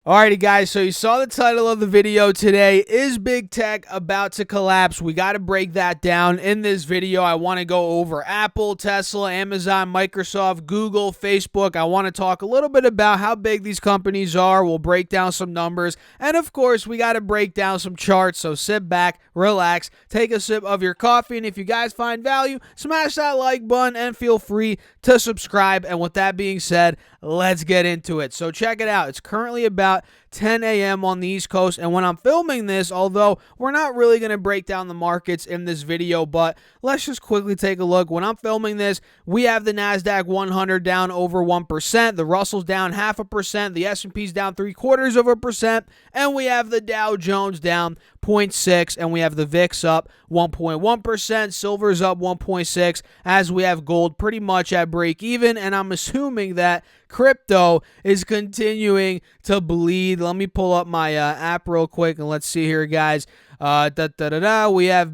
Alrighty guys, so you saw the title of the video today. Is big tech about to collapse? We got to break that down in this video. I want to go over Apple, Tesla, Amazon, Microsoft, Google, Facebook. I want to talk a little bit about how big these companies are. We'll break down some numbers. And of course, we got to break down some charts. So sit back, relax, take a sip of your coffee. And if you guys find value, smash that like button and feel free to subscribe. And with that being said, let's get into it. So check it out. It's currently about 10 a.m. on the East Coast, and when I'm filming this, although we're not really going to break down the markets in this video, but let's just quickly take a look. When I'm filming this, we have the NASDAQ 100 down over 1%, the Russell's down 0.5%, the S&P's down 0.75%, and we have the Dow Jones down 0.6%, and we have the VIX up 1.1%, silver's up 1.6%, as we have gold pretty much at break even, and I'm assuming that crypto is continuing to bleed. Let me pull up my app real quick and let's see here, guys. We have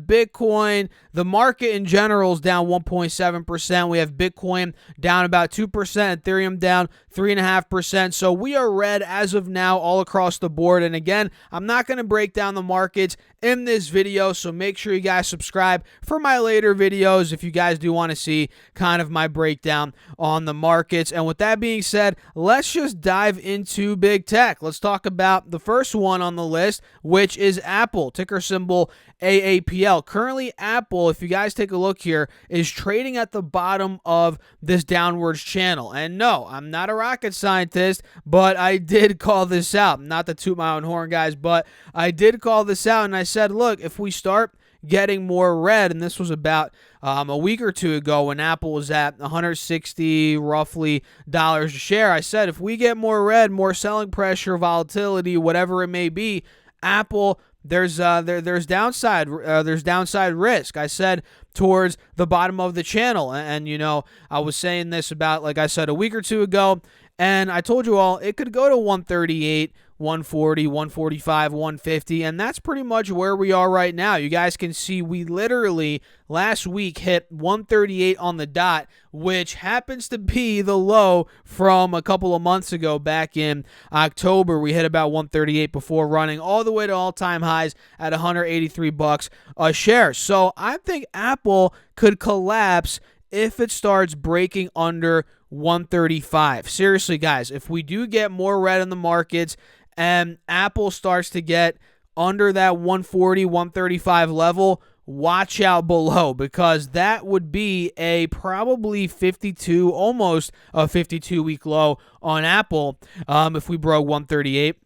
Bitcoin. The market in general is down 1.7%. We have Bitcoin down about 2%. Ethereum down 3.5%. So we are red as of now all across the board. And again, I'm not going to break down the markets in this video, so make sure you guys subscribe for my later videos if you guys do want to see kind of my breakdown on the markets. And with that being said, let's just dive into big tech. Let's talk about the first one on the list, which is Apple, ticker symbol AAPL. Currently, Apple, if you guys take a look here, is trading at the bottom of this downwards channel. And no, I'm not a rocket scientist, but I did call this out. Not to toot my own horn, guys, but I did call this out, and I said, look, if we start getting more red, and this was about a week or two ago when Apple was at 160 roughly dollars a share, I said if we get more red, more selling pressure, volatility, whatever it may be, Apple, there's downside risk. I said towards the bottom of the channel, and you know, I was saying this about, like I said, a week or two ago, and I told you all it could go to 138, 140, 145, 150, and that's pretty much where we are right now. You guys can see we literally last week hit 138 on the dot, which happens to be the low from a couple of months ago. Back in October, we hit about 138 before running all the way to all-time highs at 183 bucks a share. So I think Apple could collapse if it starts breaking under 135. Seriously, guys, if we do get more red in the markets and Apple starts to get under that 140, 135 level, watch out below, because that would be a probably 52, almost a 52-week low on Apple if we broke 138.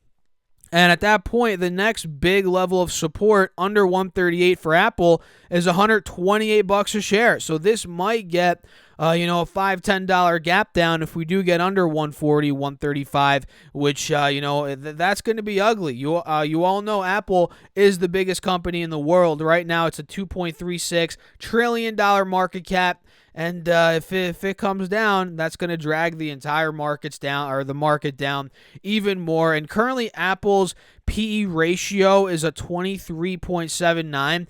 And at that point, the next big level of support under 138 for Apple is 128 bucks a share. So this might get a $5-10 gap down if we do get under 140, 135, which that's going to be ugly. You all know Apple is the biggest company in the world right now. It's a $2.36 trillion market cap. And if it comes down, that's going to drag the entire markets down, or the market down even more. And currently, Apple's PE ratio is a 23.79,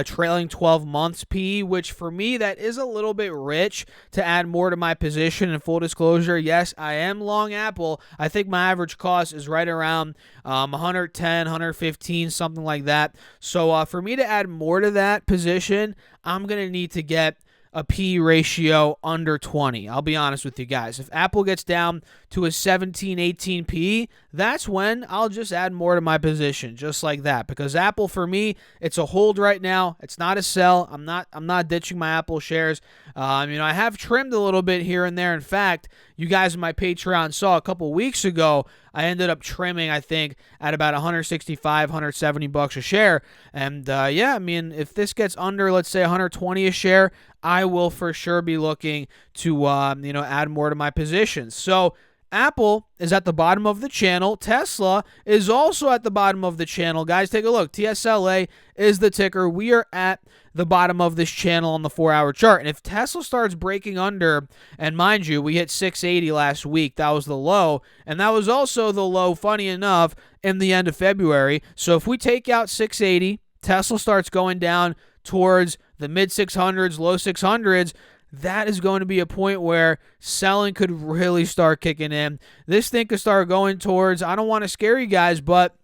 trailing 12 months PE, which for me, that is a little bit rich to add more to my position. In full disclosure, yes, I am long Apple. I think my average cost is right around 110, 115, something like that. So for me to add more to that position, I'm going to need to get a P ratio under 20. I'll be honest with you guys. If Apple gets down to a 17, 18 P, that's when I'll just add more to my position, just like that. Because Apple, for me, it's a hold right now. It's not a sell. I'm not ditching my Apple shares. I have trimmed a little bit here and there. In fact, you guys in my Patreon saw a couple weeks ago, I ended up trimming, I think, at about 165, 170 bucks a share. And if this gets under, let's say 120 a share, I will for sure be looking to add more to my positions. So Apple is at the bottom of the channel. Tesla is also at the bottom of the channel. Guys, take a look. TSLA is the ticker. We are at the bottom of this channel on the 4-hour chart. And if Tesla starts breaking under, and mind you, we hit 680 last week. That was the low. And that was also the low, funny enough, in the end of February. So if we take out 680, Tesla starts going down towards the mid 600s, low 600s, that is going to be a point where selling could really start kicking in. This thing could start going towards, I don't want to scare you guys, but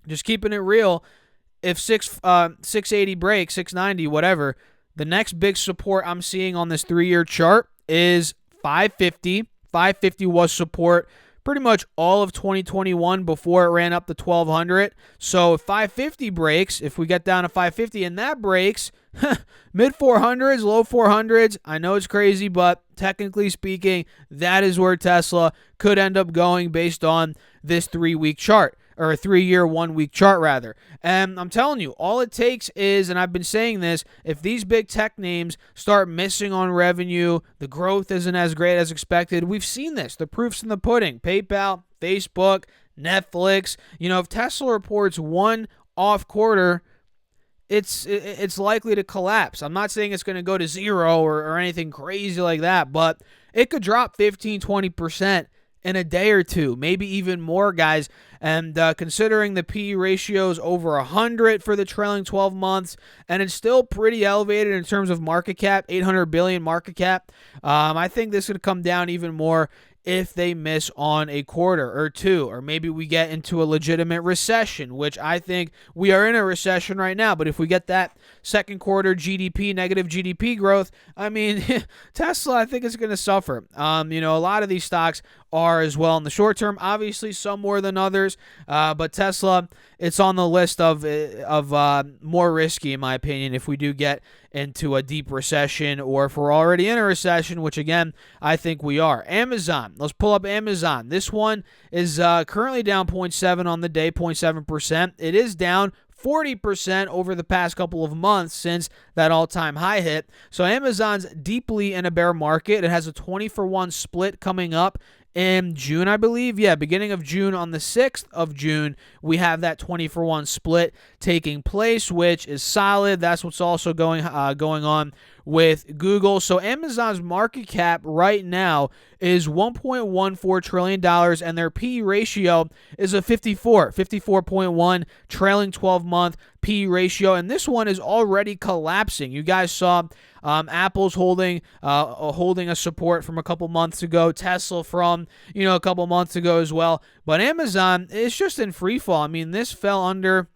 just keeping it real, if 680 breaks, 690, whatever, the next big support I'm seeing on this 3-year chart is 550. 550 was support pretty much all of 2021 before it ran up to 1200. So if 550 breaks, if we get down to 550 and that breaks, mid 400s, low 400s, I know it's crazy, but technically speaking, that is where Tesla could end up going based on this 3-week chart. Or a 3-year, 1-week chart, rather. And I'm telling you, all it takes is, and I've been saying this, if these big tech names start missing on revenue, the growth isn't as great as expected. We've seen this. The proof's in the pudding. PayPal, Facebook, Netflix. If Tesla reports one off quarter, it's likely to collapse. I'm not saying it's going to go to zero or anything crazy like that, but it could drop 15, 20% in a day or two, maybe even more, guys. And considering the PE ratio is over 100 for the trailing 12 months, and it's still pretty elevated in terms of market cap, 800 billion market cap, I think this could come down even more if they miss on a quarter or two, or maybe we get into a legitimate recession, which I think we are in a recession right now. But if we get that second quarter GDP, negative GDP growth, I mean, Tesla, I think is going to suffer. A lot of these stocks are as well in the short term, obviously some more than others, but Tesla, it's on the list of more risky, in my opinion, if we do get into a deep recession or if we're already in a recession, which again, I think we are. Amazon, let's pull up Amazon. This one is currently down 0.7 on the day, 0.7%. It is down 40% over the past couple of months since that all-time high hit. So Amazon's deeply in a bear market. It has a 20-for-1 split coming up in June, I believe. Yeah, beginning of June, on the 6th of June, we have that 20-for-1 split taking place, which is solid. That's what's also going on with Google. So Amazon's market cap right now is $1.14 trillion, and their PE ratio is a 54.1 trailing 12-month PE ratio, and this one is already collapsing. You guys saw Apple's holding a support from a couple months ago, Tesla from a couple months ago as well, but Amazon is just in free fall. I mean, this fell under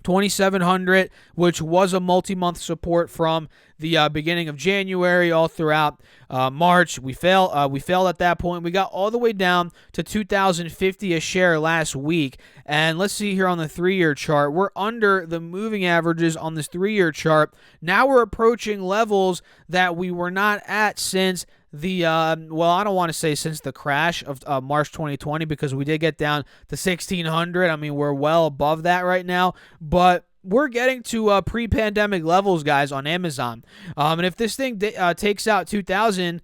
2,700, which was a multi-month support from the beginning of January all throughout March. We failed at that point. We got all the way down to 2,050 a share last week. And let's see here on the 3-year chart. We're under the moving averages on this 3-year chart. Now we're approaching levels that we were not at since the I don't want to say since the crash of March 2020, because we did get down to 1,600. I mean, we're well above that right now, but we're getting to pre-pandemic levels, guys, on Amazon. And if this thing takes out 2,000,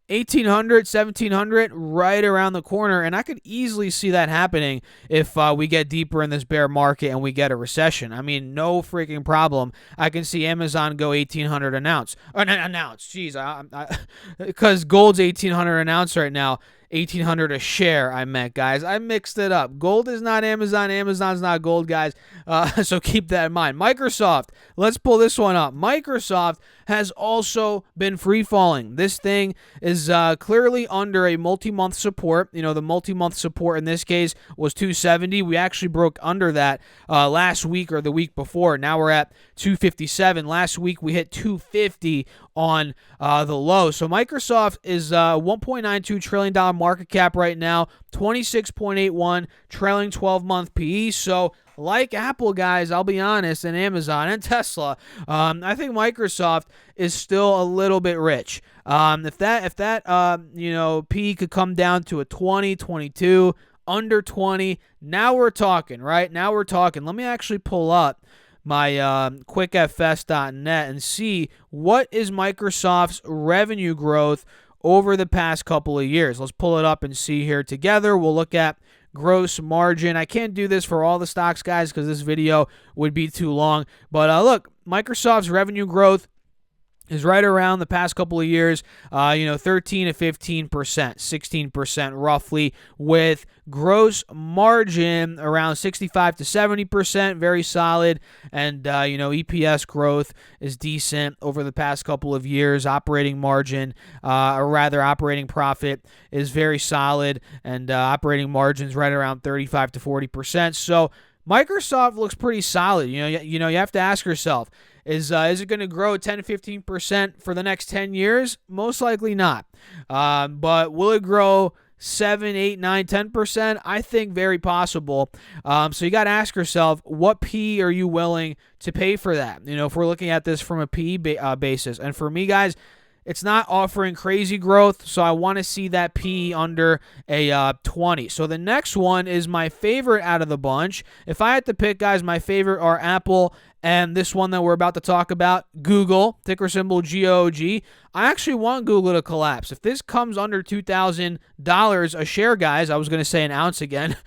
1,800, 1,700 right around the corner, and I could easily see that happening if we get deeper in this bear market and we get a recession. I mean, no freaking problem. I can see Amazon go 1,800 an ounce. Jeez, because gold's 1,800 an ounce right now. 1,800 a share, I meant, guys. I mixed it up. Gold is not Amazon. Amazon's not gold, guys. So keep that in mind. Microsoft, let's pull this one up. Microsoft has also been free falling. This thing is clearly under a multi-month support. The multi-month support in this case was 270. We actually broke under that last week or the week before. Now we're at 257. Last week we hit 250 on the low. So Microsoft is $1.92 trillion market cap right now, 26.81 trailing 12-month PE. So like Apple, guys, I'll be honest, and Amazon and Tesla, I think Microsoft is still a little bit rich. If that PE could come down to a 20, 22, under 20, now we're talking, right? Now we're talking. Let me actually pull up my quickfs.net and see what is Microsoft's revenue growth over the past couple of years. Let's pull it up and see here together. We'll look at gross margin. I can't do this for all the stocks, guys, because this video would be too long. But look, Microsoft's revenue growth is right around the past couple of years, 13 to 15%, 16% roughly, with gross margin around 65 to 70%, very solid. And, EPS growth is decent over the past couple of years. Operating margin, or rather operating profit, is very solid, and operating margins right around 35 to 40%. So Microsoft looks pretty solid. You have to ask yourself, is it going to grow 10 to 15% for the next 10 years? Most likely not. But will it grow 7, 8, 9, 10%? I think very possible. So you got to ask yourself, what P are you willing to pay for that? If we're looking at this from a P basis. And for me, guys, it's not offering crazy growth, so I want to see that P under a 20. So the next one is my favorite out of the bunch. If I had to pick, guys, my favorite are Apple and this one that we're about to talk about, Google, ticker symbol GOG. I actually want Google to collapse. If this comes under $2,000 a share, guys, I was going to say an ounce again.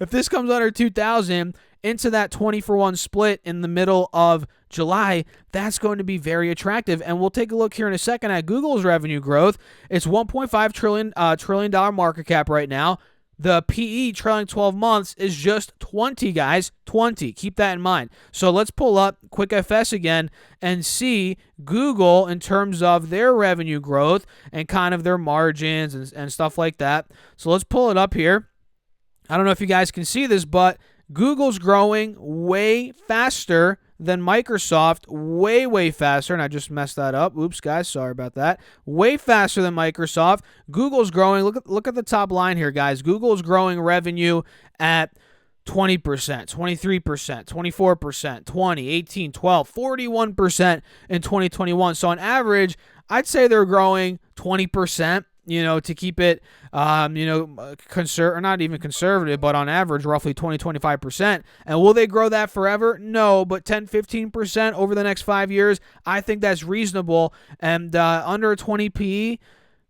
If this comes under $2,000 into that 20-for-1 split in the middle of July, that's going to be very attractive. And we'll take a look here in a second at Google's revenue growth. It's $1.5 trillion market cap right now. The PE trailing 12 months is just 20, guys. 20. Keep that in mind. So let's pull up QuickFS again and see Google in terms of their revenue growth and kind of their margins and stuff like that. So let's pull it up here. I don't know if you guys can see this, but Google's growing way faster than Microsoft, way faster, and I just messed that up. Oops, guys, sorry about that. Way faster than Microsoft. Google's growing. Look at the top line here, guys. Google's growing revenue at 20%, 23%, 24%, 20, 18, 12, 41% in 2021. So on average, I'd say they're growing 20%. To keep it, or not even conservative, but on average, roughly 20, 25%. And will they grow that forever? No, but 10, 15% over the next 5 years, I think that's reasonable. And under a 20 PE,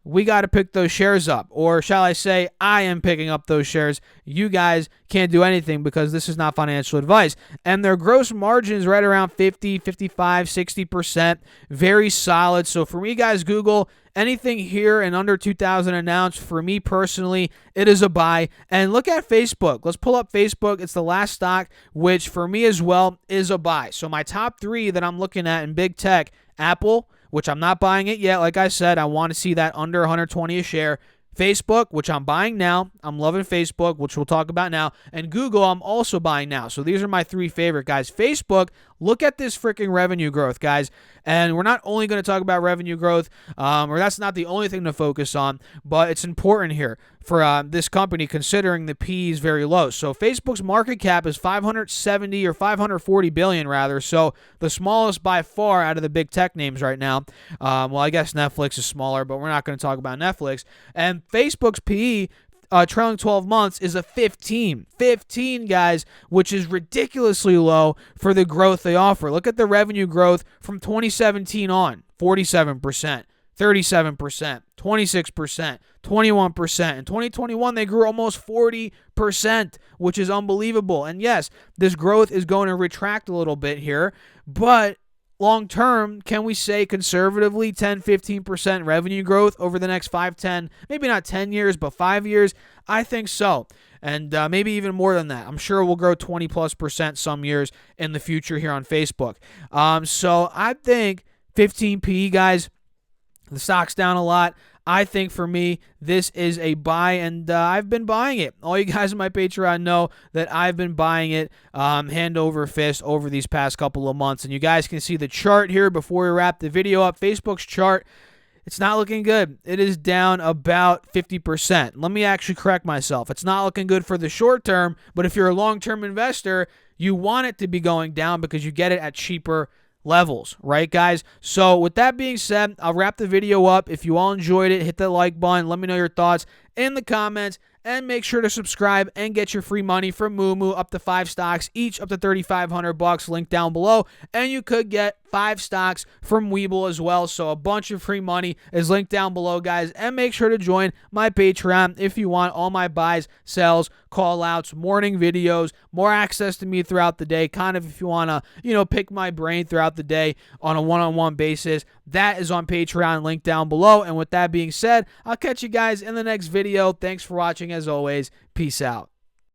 we got to pick those shares up. Or shall I say, I am picking up those shares. You guys can't do anything because this is not financial advice. And their gross margin is right around 50, 55, 60%. Very solid. So for me, guys, Google, anything here and under 2,000 announced, for me personally, it is a buy. And look at Facebook. Let's pull up Facebook. It's the last stock, which for me as well is a buy. So my top three that I'm looking at in big tech, Apple, which I'm not buying it yet. Like I said, I want to see that under 120 a share. Facebook, which I'm buying now. I'm loving Facebook, which we'll talk about now. And Google, I'm also buying now. So these are my three favorite, guys. Facebook, look at this freaking revenue growth, guys. And we're not only going to talk about revenue growth, or that's not the only thing to focus on, but it's important here for this company considering the P is very low. So Facebook's market cap is 570 or 540 billion rather. So the smallest by far out of the big tech names right now. Well, I guess Netflix is smaller, but we're not going to talk about Netflix. And Facebook's PE trailing 12 months is a 15, guys, which is ridiculously low for the growth they offer. Look at the revenue growth from 2017 on, 47%, 37%, 26%, 21%. In 2021, they grew almost 40%, which is unbelievable. And yes, this growth is going to retract a little bit here, but long term, can we say conservatively 10, 15% revenue growth over the next 5, 10, maybe not 10 years, but 5 years? I think so. And maybe even more than that. I'm sure we'll grow 20+% some years in the future here on Facebook. So I think 15 PE, guys, the stock's down a lot. I think for me, this is a buy, and I've been buying it. All you guys on my Patreon know that I've been buying it hand over fist over these past couple of months. And you guys can see the chart here before we wrap the video up. Facebook's chart, it's not looking good. It is down about 50%. Let me actually correct myself. It's not looking good for the short term, but if you're a long-term investor, you want it to be going down because you get it at cheaper levels, right, guys? So with that being said, I'll wrap the video up. If you all enjoyed it, hit that like button. Let me know your thoughts in the comments. and make sure to subscribe and get your free money from Moomoo, up to 5 stocks, each up to $3,500, link down below, and you could get 5 stocks from Webull as well. So a bunch of free money is linked down below, guys, and make sure to join my Patreon if you want all my buys, sells, call outs, morning videos, more access to me throughout the day, kind of if you want to, pick my brain throughout the day on a one-on-one basis. That is on Patreon, link down below. And with that being said, I'll catch you guys in the next video. Thanks for watching as always. Peace out.